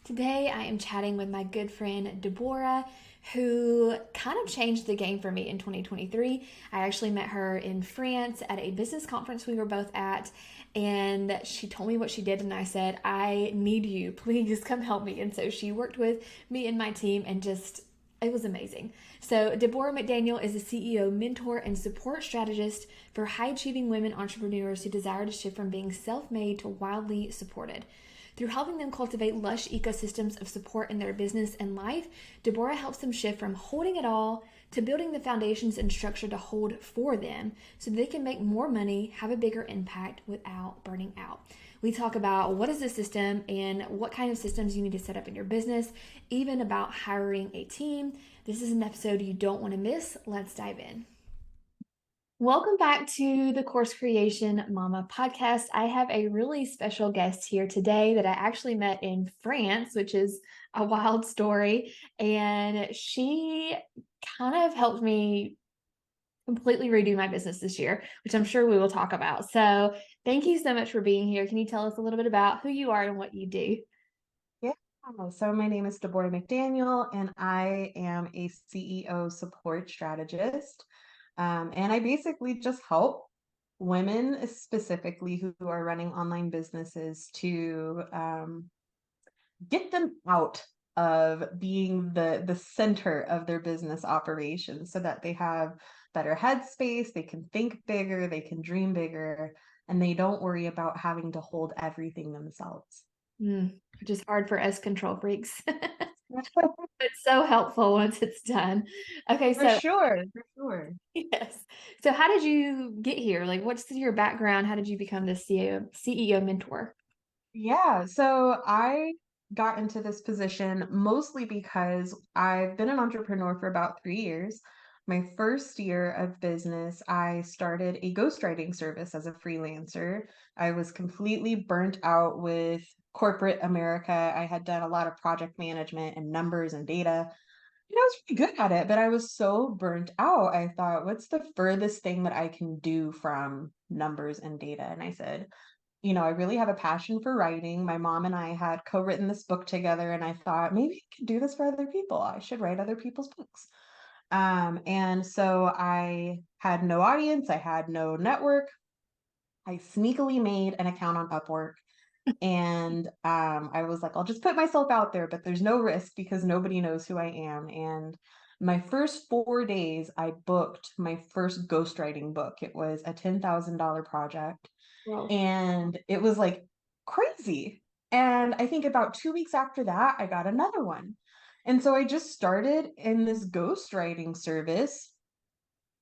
Today, I am chatting with my good friend Deborah, who kind of changed the game for me in 2023. I actually met her in France at a business conference we were both at, and she told me what she did, and I said, I need you. Please come help me. And so she worked with me and my team, and just it was amazing. So, Deborah McDaniel is a CEO, mentor, and support strategist for high achieving women entrepreneurs who desire to shift from being self made to wildly supported. Through helping them cultivate lush ecosystems of support in their business and life, Deborah helps them shift from holding it all to building the foundations and structure to hold for them so they can make more money, have a bigger impact without burning out. We talk about what is the system and what kind of systems you need to set up in your business, even about hiring a team. This is an episode you don't want to miss. Let's dive in. Welcome back to the Course Creation Mama podcast. I have a really special guest here today that I actually met in France, which is a wild story. And she kind of helped me completely redo my business this year, which I'm sure we will talk about. So, thank you so much for being here. Can you tell us a little bit about who you are and what you do? Yeah. So my name is Deborah McDaniel, and I am a CEO support strategist. And I basically just help women specifically who are running online businesses to get them out of being the center of their business operations so that they have better headspace, they can think bigger, they can dream bigger, and they don't worry about having to hold everything themselves. Which is hard for us control freaks. It's so helpful once it's done. Okay, For so sure, for sure. yes. So how did you get here? Like, what's your background? How did you become the CEO mentor? Yeah, so I got into this position mostly because I've been an entrepreneur for about 3 years. My first year of business, I started a ghostwriting service as a freelancer. I was completely burnt out with corporate America. I had done a lot of project management and numbers and data. I was pretty good at it, but I was so burnt out. I thought, what's the furthest thing that I can do from numbers and data? And I said, I really have a passion for writing. My mom and I had co-written this book together, and I thought maybe I could do this for other people. I should write other people's books. And so I had no audience, I had no network. I sneakily made an account on Upwork, and I was like, I'll just put myself out there, but there's no risk because nobody knows who I am. And my first 4 days, I booked my first ghostwriting book. It was a $10,000 project, Well, and it was like crazy. And I think about 2 weeks after that, I got another one. And so I just started in this ghostwriting service.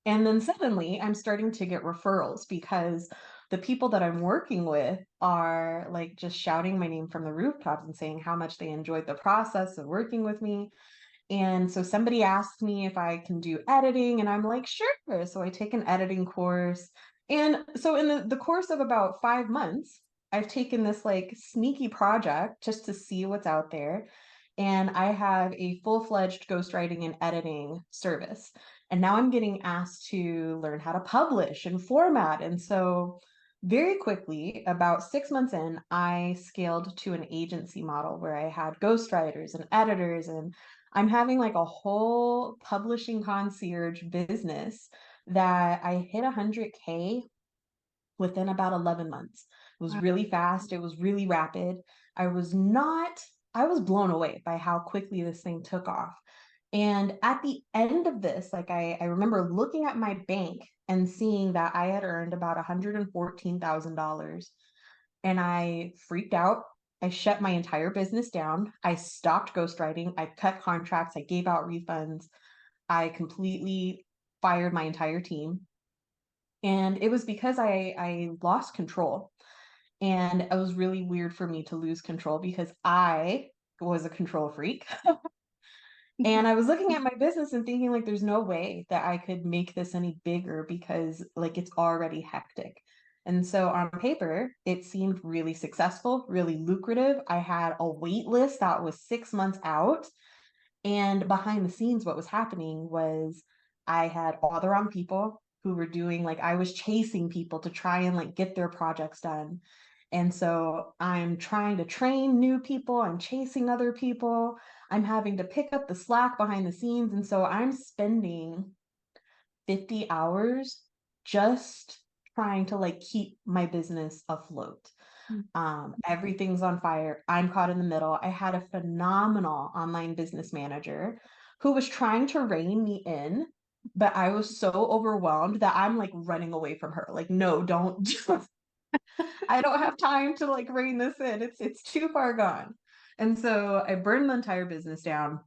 And then suddenly I'm starting to get referrals because the people that I'm working with are like just shouting my name from the rooftops and saying how much they enjoyed the process of working with me. And so somebody asked me if I can do editing, and I'm like, sure. So I take an editing course. And so in the course of about 5 months, I've taken this like sneaky project just to see what's out there. And I have a full-fledged ghostwriting and editing service. And now I'm getting asked to learn how to publish and format. And so very quickly, about 6 months in, I scaled to an agency model where I had ghostwriters and editors, and I'm having like a whole publishing concierge business that I hit 100K within about 11 months. It was wow. really fast, it was really rapid. I was not, I was blown away by how quickly this thing took off. And at the end of this, like I remember looking at my bank and seeing that I had earned about $114,000, and I freaked out. I shut my entire business down. I stopped ghostwriting. I cut contracts. I gave out refunds. I completely fired my entire team. And it was because I lost control. And it was really weird for me to lose control because I was a control freak. And I was looking at my business and thinking, like, there's no way that I could make this any bigger because, like, it's already hectic. And so on paper, it seemed really successful, really lucrative. I had a wait list that was 6 months out. And behind the scenes, what was happening was I had all the wrong people who were doing, like, I was chasing people to try and, like, get their projects done. And so I'm trying to train new people, I'm chasing other people, I'm having to pick up the slack behind the scenes. And so I'm spending 50 hours just trying to like keep my business afloat. Everything's on fire. I'm caught in the middle. I had a phenomenal online business manager who was trying to rein me in, but I was so overwhelmed that I'm like running away from her. Like, no, don't. I don't have time to like rein this in. It's too far gone. And so I burned the entire business down.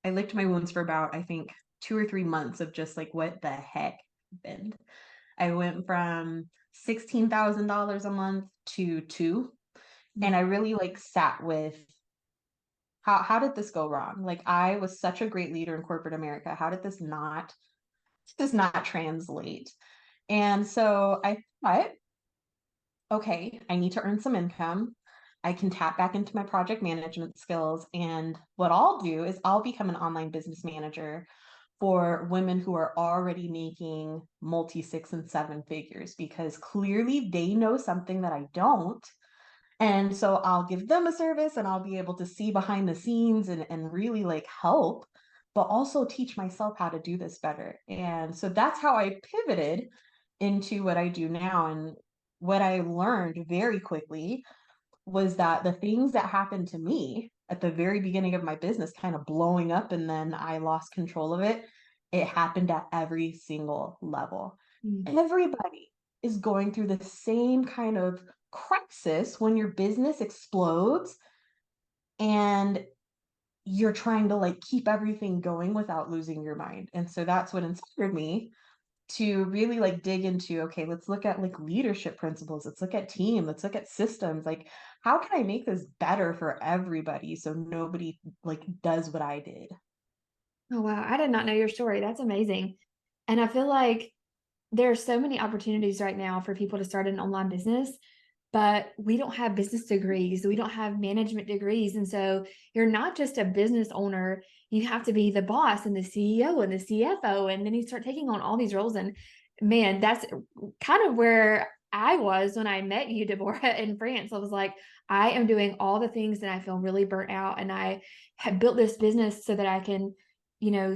I licked my wounds for about, I think, 2 or 3 months of just like what the heck happened. I went from $16,000 a month to two. And I really like sat with how did this go wrong? Like I was such a great leader in corporate America. How did this not translate? And so I thought, okay, I need to earn some income. I can tap back into my project management skills. And what I'll do is I'll become an online business manager for women who are already making multi 6 and 7 figures because clearly they know something that I don't. And so I'll give them a service and I'll be able to see behind the scenes and really like help, but also teach myself how to do this better. And so that's how I pivoted into what I do now. And what I learned very quickly was that the things that happened to me at the very beginning of my business kind of blowing up and then I lost control of it, it happened at every single level. Mm. Everybody is going through the same kind of crisis when your business explodes and you're trying to like keep everything going without losing your mind. And so that's what inspired me to really like dig into, okay, let's look at like leadership principles, let's look at team, let's look at systems, like how can I make this better for everybody so nobody like does what I did. Oh, wow. I did not know your story. That's amazing. And I feel like there are so many opportunities right now for people to start an online business, but we don't have business degrees. We don't have management degrees. And so you're not just a business owner, you have to be the boss and the CEO and the CFO. And then you start taking on all these roles. And man, that's kind of where I was when I met you, Deborah, in France. I was like, I am doing all the things that I feel really burnt out. And I have built this business so that I can,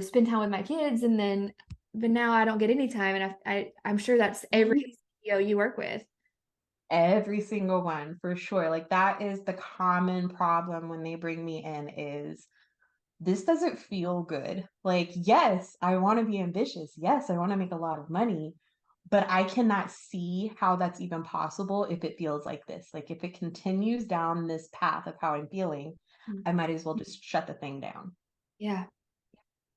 spend time with my kids. And then, but now I don't get any time. And I'm sure that's every CEO you work with. Every single one for sure. Like that is the common problem when they bring me in is this doesn't feel good. Like, yes, I want to be ambitious. Yes, I want to make a lot of money, but I cannot see how that's even possible if it feels like this. Like, if it continues down this path of how I'm feeling, I might as well just shut the thing down. Yeah.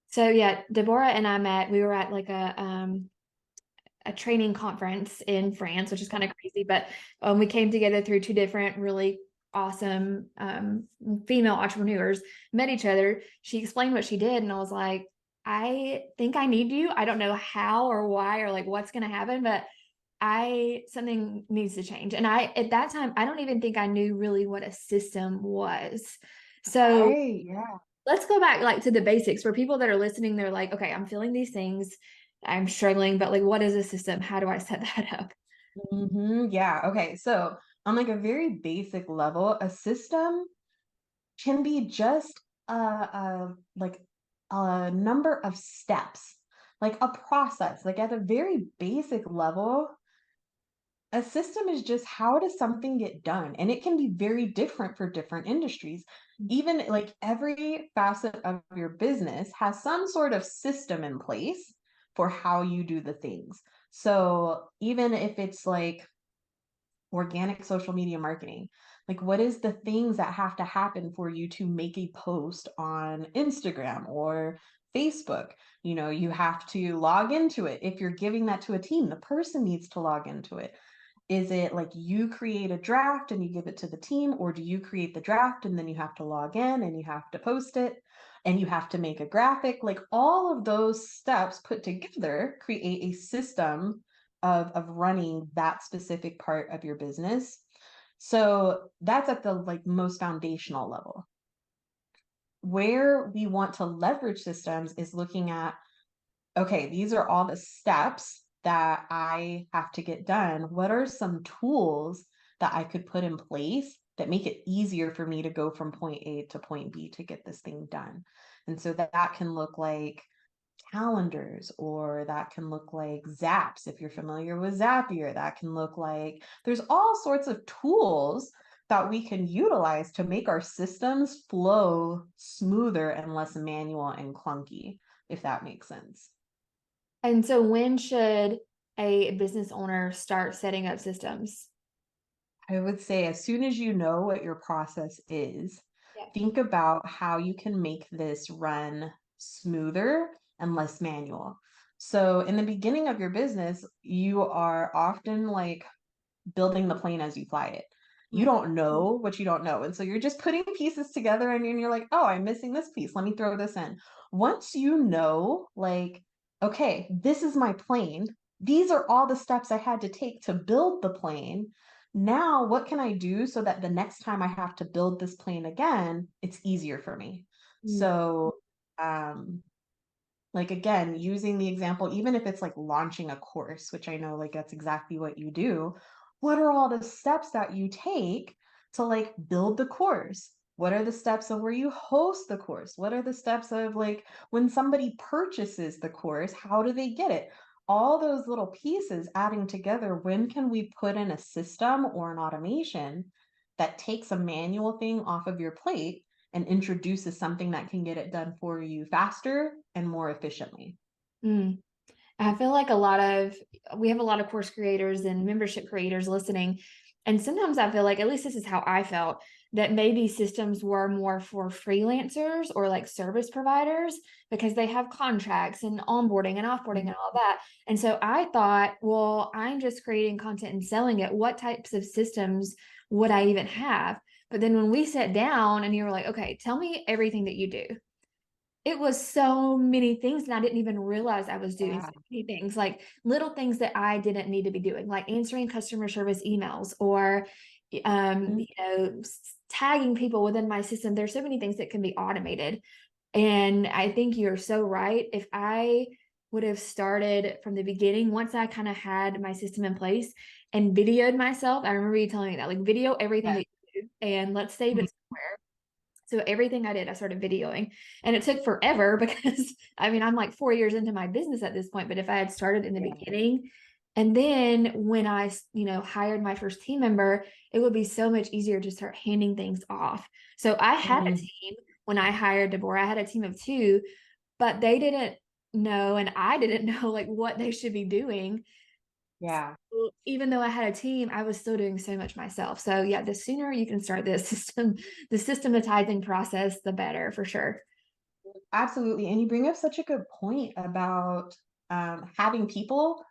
So yeah, Deborah and I met, we were at like a training conference in France, which is kind of crazy, but we came together through two different really awesome female entrepreneurs, met each other. She explained what she did, and I was like, I think I need you. I don't know how or why or like what's going to happen, but something needs to change. And at that time, I don't even think I knew really what a system was. So Right. Yeah. let's go back like to the basics for people that are listening. They're like, okay, I'm feeling these things. I'm struggling, but like, what is a system? How do I set that up? Yeah. Okay. So, on like a very basic level, a system can be just like a number of steps, like a process. Like at a very basic level, a system is just how does something get done? And it can be very different for different industries. Even like every facet of your business has some sort of system in place for how you do the things. So even if it's like organic social media marketing, like what is the things that have to happen for you to make a post on Instagram or Facebook? You have to log into it. If you're giving that to a team, the person needs to log into it. Is it like you create a draft and you give it to the team, or do you create the draft and then you have to log in and you have to post it and you have to make a graphic? Like all of those steps put together create a system of running that specific part of your business. So that's at the like most foundational level. Where we want to leverage systems is looking at, okay, these are all the steps that I have to get done. What are some tools that I could put in place that make it easier for me to go from point A to point B to get this thing done. And so that can look like calendars, or that can look like Zaps if you're familiar with Zapier. That can look like there's all sorts of tools that we can utilize to make our systems flow smoother and less manual and clunky, if that makes sense. And so when should a business owner start setting up systems? I would say as soon as you know what your process is, Yeah. think about how you can make this run smoother and less manual. So, in the beginning of your business, you are often like building the plane as you fly it. You Right. don't know what you don't know. And so you're just putting pieces together and you're like, oh, I'm missing this piece. Let me throw this in. Once you know, like, okay, this is my plane. These are all the steps I had to take to build the plane. Now, what can I do so that the next time I have to build this plane again, it's easier for me? Mm. So, like again, using the example, even if it's like launching a course, which I know like that's exactly what you do, what are all the steps that you take to like build the course? What are the steps of where you host the course? What are the steps of like when somebody purchases the course, how do they get it? All those little pieces adding together, when can we put in a system or an automation that takes a manual thing off of your plate and introduces something that can get it done for you faster and more efficiently? Mm. I feel like we have a lot of course creators and membership creators listening. And sometimes I feel like, at least this is how I felt, that maybe systems were more for freelancers or like service providers because they have contracts and onboarding and offboarding and all that. And so I thought, well, I'm just creating content and selling it. What types of systems would I even have? But then when we sat down and you were like, okay, tell me everything that you do, it was so many things, and I didn't even realize I was doing Yeah. so many things, like little things that I didn't need to be doing, like answering customer service emails or Mhm. tagging people within my system. There's so many things that can be automated. And I think you're so right. If I would have started from the beginning, once I kind of had my system in place and videoed myself, I remember you telling me that, like, video everything Yes. that you do and let's save it somewhere. So everything I did, I started videoing, and it took forever because I mean, I'm like 4 years into my business at this point. But if I had started in the Yeah. beginning, and then when I, hired my first team member, it would be so much easier to start handing things off. So I had a Mhm. team when I hired Deborah. I had a team of two, but they didn't know, and I didn't know like what they should be doing. Yeah. Even though I had a team, I was still doing so much myself. So yeah, the sooner you can start this the systematizing process, the better for sure. Absolutely. And you bring up such a good point about having people,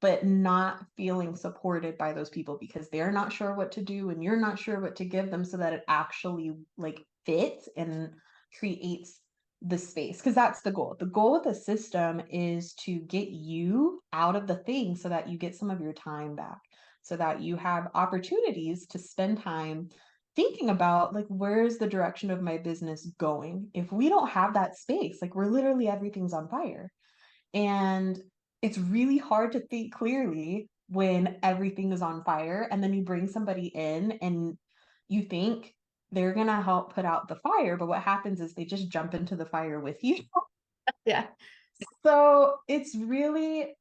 but not feeling supported by those people because they're not sure what to do and you're not sure what to give them so that it actually like fits and creates the space. Because that's the goal. The goal with the system is to get you out of the thing so that you get some of your time back, so that you have opportunities to spend time thinking about like where's the direction of my business going. If we don't have that space, like we're literally everything's on fire, and it's really hard to think clearly when everything is on fire, and then you bring somebody in and you think they're going to help put out the fire, but what happens is they just jump into the fire with you. Yeah. So it's really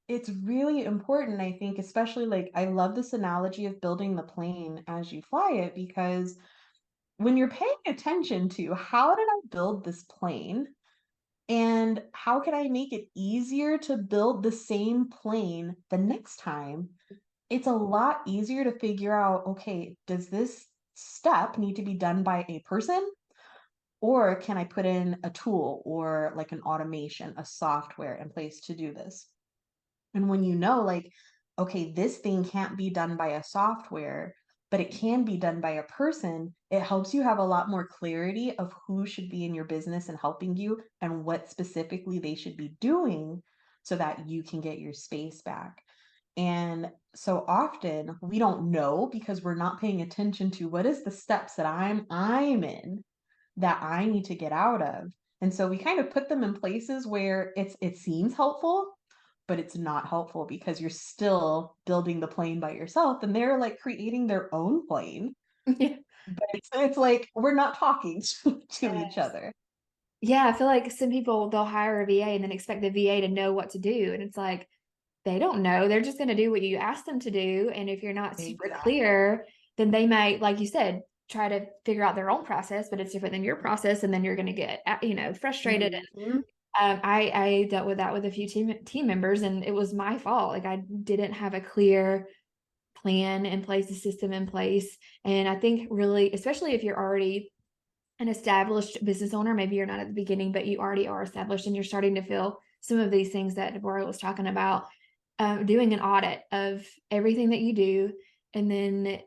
important, I think, especially like I love this analogy of building the plane as you fly it, because when you're paying attention to how did I build this plane and how can I make it easier to build the same plane the next time, it's a lot easier to figure out, okay, does this step need to be done by a person, or can I put in a tool or like an automation, a software in place to do this? And when you know, like, okay, this thing can't be done by a software, but it can be done by a person, it helps you have a lot more clarity of who should be in your business and helping you and what specifically they should be doing so that you can get your space back. And so often we don't know because we're not paying attention to what is the steps that I'm in that I need to get out of. And so we kind of put them in places where it seems helpful, but it's not helpful because you're still building the plane by yourself and they're like creating their own plane. Yeah. But it's like we're not talking to each Yes. other. Yeah, I feel like some people they'll hire a VA and then expect the VA to know what to do. And it's like they don't know. They're just going to do what you ask them to do. And if you're not super Exactly. clear, then they might, like you said, try to figure out their own process, but it's different than your process. And then you're going to get, frustrated. Mhm. I dealt with that with a few team members, and it was my fault. Like I didn't have a clear plan in place, a system in place. And I think really, especially if you're already an established business owner, maybe you're not at the beginning, but you already are established and you're starting to feel some of these things that Deborah was talking about, doing an audit of everything that you do, and then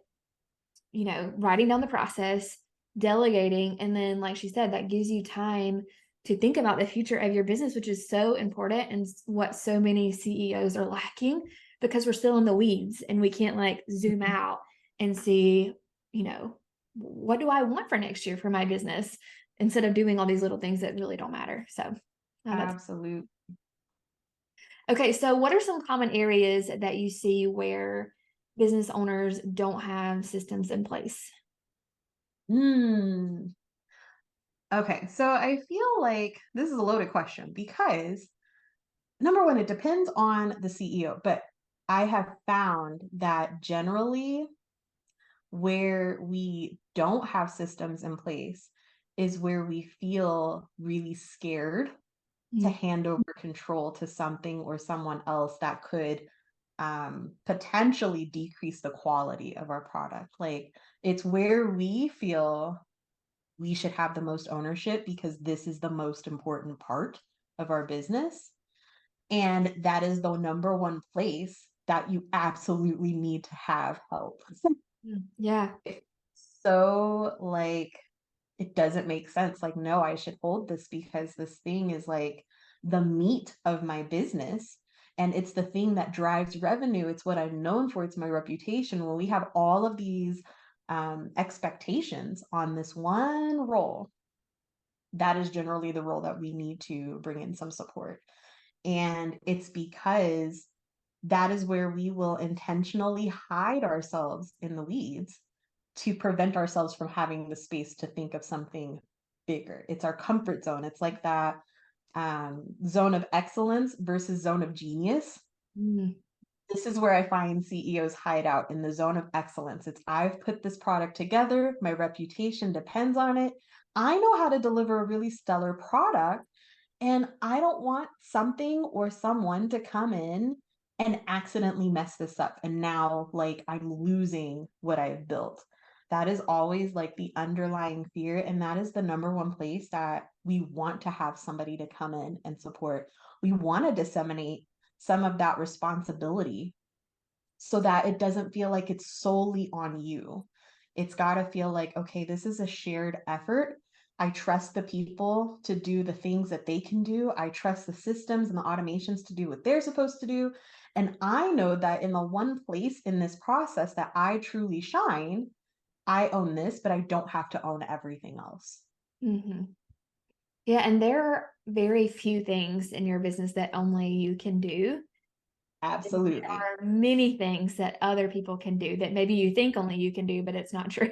writing down the process, delegating, and then, like she said, that gives you time to think about the future of your business, which is so important and what so many CEOs are lacking because we're still in the weeds and we can't like zoom out and see, what do I want for next year for my business instead of doing all these little things that really don't matter. So, that's Absolute. okay. So, what are some common areas that you see where business owners don't have systems in place? Hmm. Okay, so I feel like this is a loaded question because number one, it depends on the CEO, but I have found that generally where we don't have systems in place is where we feel really scared to Mm, hand over control to something or someone else that could potentially decrease the quality of our product. Like it's where we feel we should have the most ownership because this is the most important part of our business. And that is the number one place that you absolutely need to have help. yeah. So like it doesn't make sense. Like, no, I should hold this because this thing is like the meat of my business. And it's the thing that drives revenue. It's what I'm known for. It's my reputation. When we have all of these expectations on this one role, that is generally the role that we need to bring in some support. And it's because that is where we will intentionally hide ourselves in the weeds to prevent ourselves from having the space to think of something bigger. It's our comfort zone. It's like that zone of excellence versus zone of genius. Mm, This is where I find CEOs hide out in the zone of excellence. It's I've put this product together, my reputation depends on it. I know how to deliver a really stellar product, and I don't want something or someone to come in and accidentally mess this up. And now, like, I'm losing what I've built. That is always like the underlying fear. And that is the number one place that we want to have somebody to come in and support. We want to disseminate some of that responsibility so that it doesn't feel like it's solely on you. It's got to feel like, okay, this is a shared effort. I trust the people to do the things that they can do. I trust the systems and the automations to do what they're supposed to do. And I know that in the one place in this process that I truly shine, I own this, but I don't have to own everything else. hmm Yeah, and there are very few things in your business that only you can do. There Absolutely. are many things that other people can do that maybe you think only you can do, but it's not true.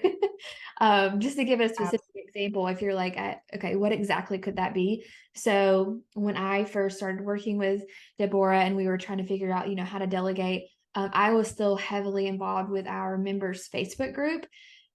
Just to give a specific example, if you're like, okay, what exactly could that be? So when I first started working with Deborah and we were trying to figure out, how to delegate, I was still heavily involved with our members' Facebook group.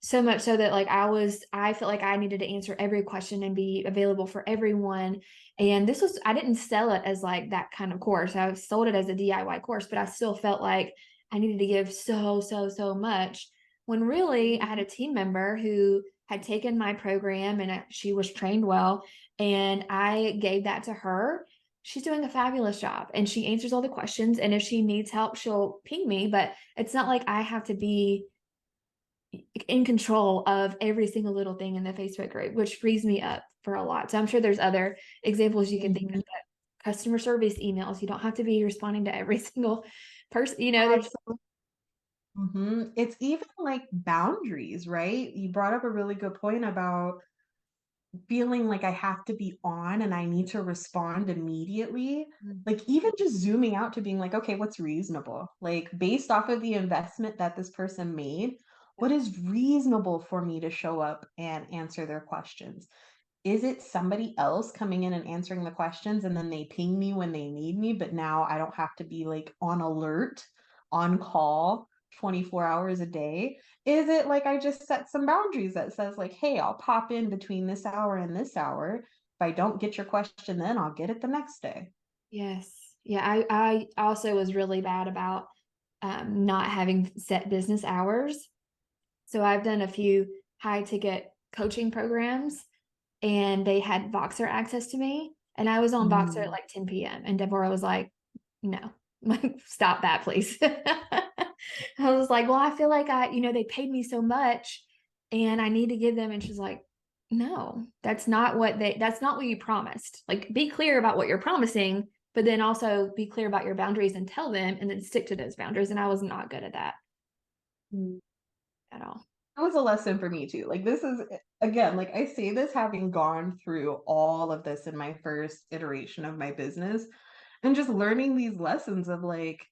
So much so that like I felt like I needed to answer every question and be available for everyone. And I didn't sell it as like that kind of course. I sold it as a DIY course, but I still felt like I needed to give so, so, so much when really I had a team member who had taken my program and she was trained well. And I gave that to her. She's doing a fabulous job and she answers all the questions. And if she needs help, she'll ping me. But it's not like I have to be in control of every single little thing in the Facebook group, which frees me up for a lot. So I'm sure there's other examples you can think of, Mhm. but customer service emails, you don't have to be responding to every single person, there's Absolutely. It's even like boundaries, right? You brought up a really good point about feeling like I have to be on and I need to respond immediately. Mm. Like even just zooming out to being like, okay, what's reasonable? Like based off of the investment that this person made, what is reasonable for me to show up and answer their questions? Is it somebody else coming in and answering the questions and then they ping me when they need me, but now I don't have to be like on alert, on call 24 hours a day? Is it like I just set some boundaries that says like, hey, I'll pop in between this hour and this hour. If I don't get your question then I'll get it the next day. Yes. Yeah, I also was really bad about not having set business hours. So I've done a few high ticket coaching programs and they had Voxer access to me. And I was on Voxer at Mm. like 10 p.m. And Deborah was like, no, like, stop that, please. I was like, well, I feel like they paid me so much and I need to give them. And she's like, no, that's not what you promised. Like, be clear about what you're promising, but then also be clear about your boundaries and tell them and then stick to those boundaries. And I was not good at that Mm. at all. That was a lesson for me too. Like this is again, like I say this having gone through all of this in my first iteration of my business and just learning these lessons of like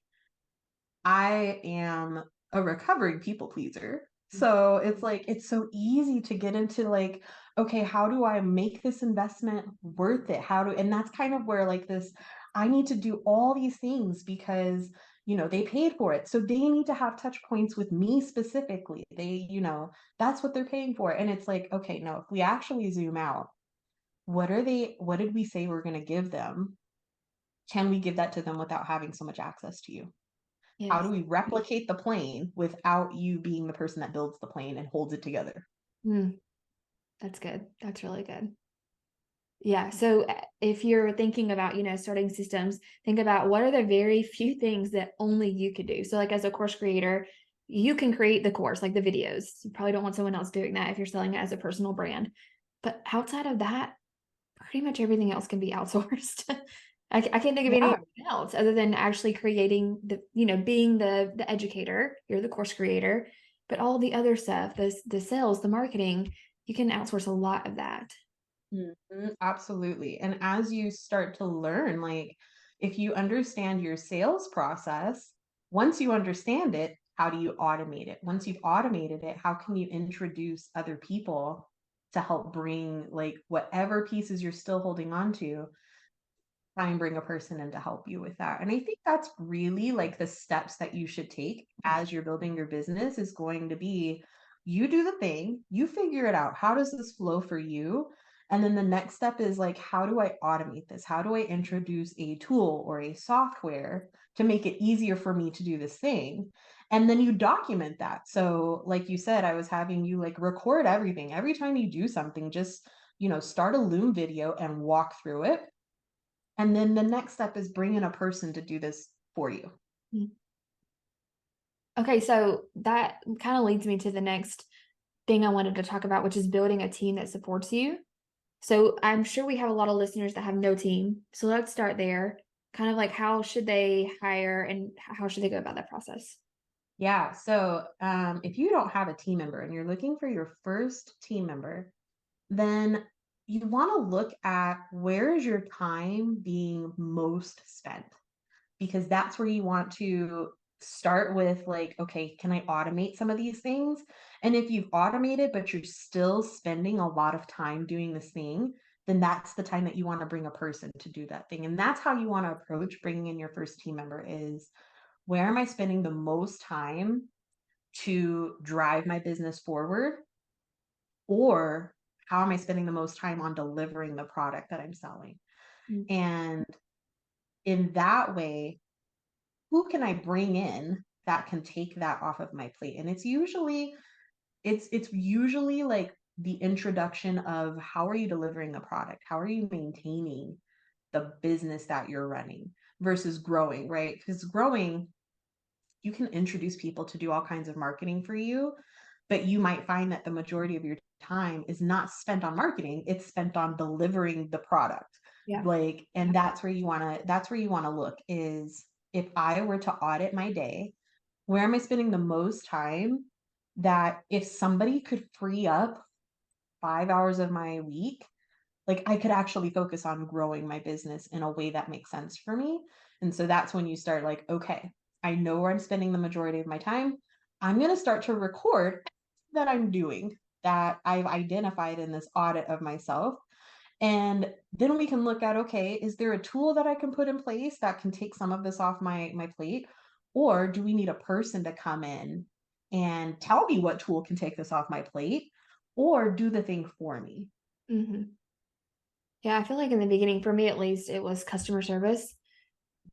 I am a recovering people pleaser. So it's like it's so easy to get into like, okay, how do I make this investment worth it? And that's kind of where like this, I need to do all these things because, they paid for it. So they need to have touch points with me specifically. That's what they're paying for. And it's like, okay, no, if we actually zoom out, what did we say we're going to give them? Can we give that to them without having so much access to you? How do Yes. we replicate the plane without you being the person that builds the plane and holds it together? Mm, that's good. That's really good. Yeah. So if you're thinking about, starting systems, think about what are the very few things that only you could do. So like as a course creator, you can create the course, like the videos. You probably don't want someone else doing that if you're selling it as a personal brand. But outside of that, pretty much everything else can be outsourced. I can't think of Yeah. anything else other than actually creating being the educator, you're the course creator, but all the other stuff, the sales, the marketing, you can outsource a lot of that. Absolutely. And as you start to learn, like if you understand your sales process, once you understand it, how do you automate it? Once you've automated it, how can you introduce other people to help bring like whatever pieces you're still holding on to, try and bring a person in to help you with that. And I think that's really like the steps that you should take as you're building your business is going to be you do the thing, you figure it out. How does this flow for you? And then the next step is like, how do I automate this? How do I introduce a tool or a software to make it easier for me to do this thing? And then you document that. So, like you said, I was having you like record everything. Every time you do something, just, start a Loom video and walk through it, and then the next step is bringing a person to do this for you. Okay, so that kind of leads me to the next thing I wanted to talk about, which is building a team that supports you. So I'm sure we have a lot of listeners that have no team. So let's start there. Kind of like how should they hire and how should they go about that process? Yeah. So if you don't have a team member and you're looking for your first team member, then you want to look at where is your time being most spent, because that's where you want to start with like, okay, can I automate some of these things? And if you've automated, but you're still spending a lot of time doing this thing, then that's the time that you want to bring a person to do that thing. And that's how you want to approach bringing in your first team member is where am I spending the most time to drive my business forward? Or how am I spending the most time on delivering the product that I'm selling? Mm. And in that way, who can I bring in that can take that off of my plate? And it's usually like the introduction of how are you delivering the product? How are you maintaining the business that you're running versus growing, right? Because growing, you can introduce people to do all kinds of marketing for you, but you might find that the majority of your time is not spent on marketing, it's spent on delivering the product. Yeah. Like, and that's where you want to look is if I were to audit my day, where am I spending the most time that if somebody could free up 5 hours of my week like I could actually focus on growing my business in a way that makes sense for me. And so that's when you start like, okay, I know where I'm spending the majority of my time. I'm going to start to record that I'm doing that I've identified in this audit of myself. And then we can look at, okay, is there a tool that I can put in place that can take some of this off my plate? Or do we need a person to come in and tell me what tool can take this off my plate or do the thing for me? Hmm. Yeah, I feel like in the beginning, for me at least, it was customer service,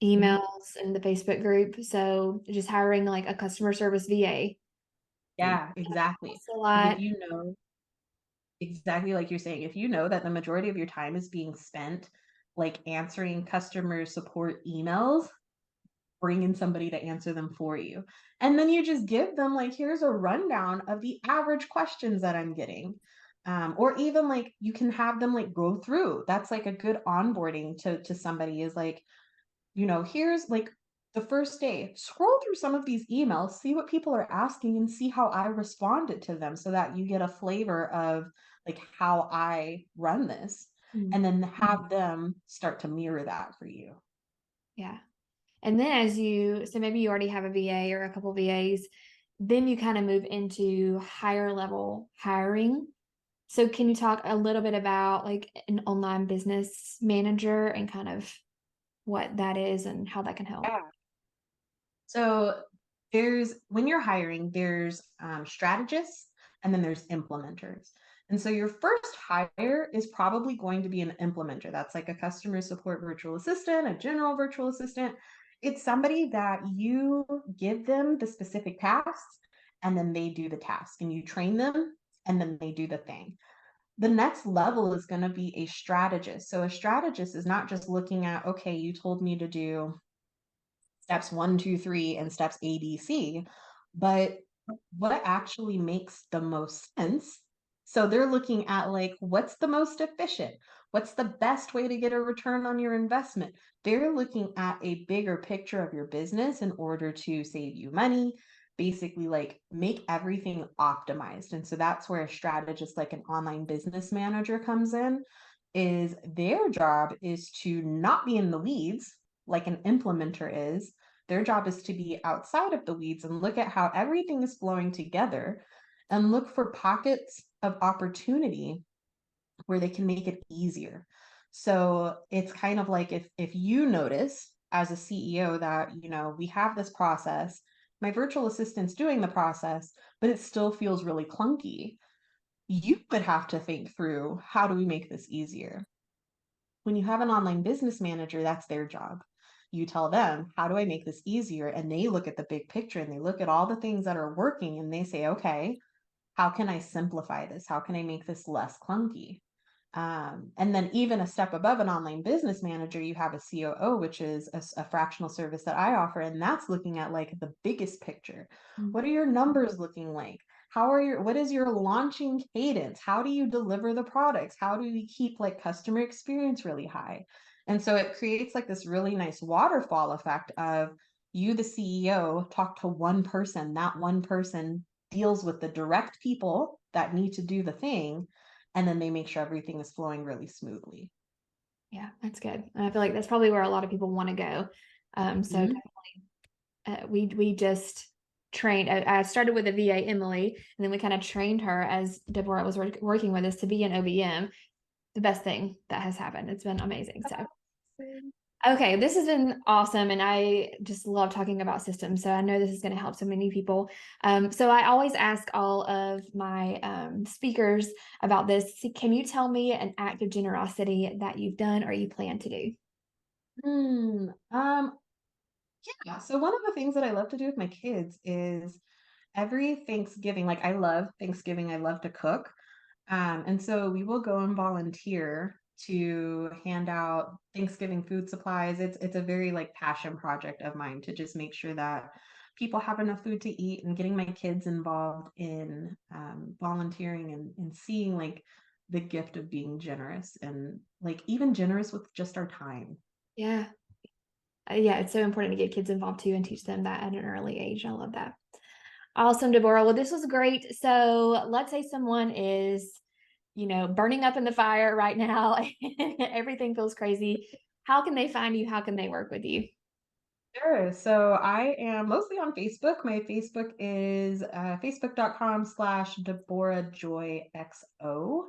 Mhm. emails, and the Facebook group. So just hiring like a customer service VA. Yeah, exactly. That's a Like lot. if you know exactly like you're saying, if you know that the majority of your time is being spent like answering customer support emails, bring in somebody to answer them for you. And then you just give them like, here's a rundown of the average questions that I'm getting. Or even like you can have them like go through. That's like a good onboarding to somebody is like, here's like the first day, scroll through some of these emails, see what people are asking and see how I responded to them so that you get a flavor of like how I run this Mm. and then have them start to mirror that for you. Yeah. And then so maybe you already have a VA or a couple VAs, then you kind of move into higher level hiring. So can you talk a little bit about like an online business manager and kind of what that is and how that can help? Yeah. So there's when you're hiring, there's strategists and then there's implementers. And so your first hire is probably going to be an implementer. That's like a customer support virtual assistant, a general virtual assistant. It's somebody that you give them the specific tasks and then they do the task and you train them and then they do the thing. The next level is going to be a strategist. So a strategist is not just looking at, okay, you told me to do steps one, two, three, and steps A, B, C, but what actually makes the most sense? So they're looking at like, what's the most efficient? What's the best way to get a return on your investment? They're looking at a bigger picture of your business in order to save you money, basically like make everything optimized. And so that's where a strategist like an online business manager comes in is their job is to not be in the weeds like an implementer is. Their job is to be outside of the weeds and look at how everything is flowing together and look for pockets of opportunity where they can make it easier. So it's kind of like if you notice as a CEO that, we have this process, my virtual assistant's doing the process, but it still feels really clunky. You would have to think through how do we make this easier? When you have an online business manager, that's their job. You tell them, how do I make this easier? And they look at the big picture and they look at all the things that are working and they say, okay, how can I simplify this? How can I make this less clunky? And then even a step above an online business manager, you have a COO, which is a fractional service that I offer, and that's looking at like the biggest picture. What are your numbers looking like? What is your launching cadence? How do you deliver the products? How do we keep like customer experience really high? And so it creates like this really nice waterfall effect of you, the CEO, talk to one person. That one person deals with the direct people that need to do the thing and then they make sure everything is flowing really smoothly. Yeah, that's good. And I feel like that's probably where a lot of people want to go. So Mhm. we just trained. I started with a VA, Emily, and then we kind of trained her as Deborah was working with us to be an OBM. The best thing that has happened. It's been amazing. So okay, this has been awesome, and I just love talking about systems. So I know this is going to help so many people. So I always ask all of my speakers about this. Can you tell me an act of generosity that you've done or you plan to do? Hmm. Yeah. So one of the things that I love to do with my kids is every Thanksgiving, like I love Thanksgiving, I love to cook. And so we will go and volunteer to hand out Thanksgiving food supplies. It's a very like passion project of mine to just make sure that people have enough food to eat and getting my kids involved in volunteering and seeing like the gift of being generous and like even generous with just our time. Yeah. Yeah, it's so important to get kids involved too and teach them that at an early age. I love that. Awesome, Deborah. Well, this was great. So let's say someone is burning up in the fire right now. Everything feels crazy. How can they find you? How can they work with you? Sure. So I am mostly on Facebook. My Facebook is facebook.com/DeborahJoyXO.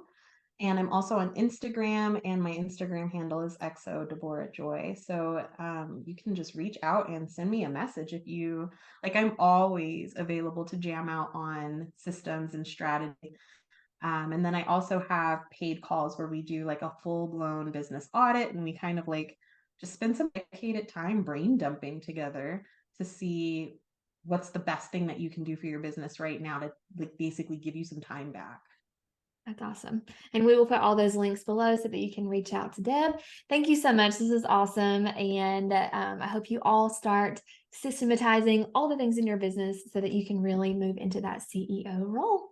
And I'm also on Instagram, and my Instagram handle is XO Deborah Joy. So you can just reach out and send me a message if you like. I'm always available to jam out on systems and strategy. And then I also have paid calls where we do like a full blown business audit, and we kind of like just spend some dedicated time brain dumping together to see what's the best thing that you can do for your business right now to like basically give you some time back. That's awesome. And we will put all those links below so that you can reach out to Deb. Thank you so much. This is awesome. And I hope you all start systematizing all the things in your business so that you can really move into that CEO role.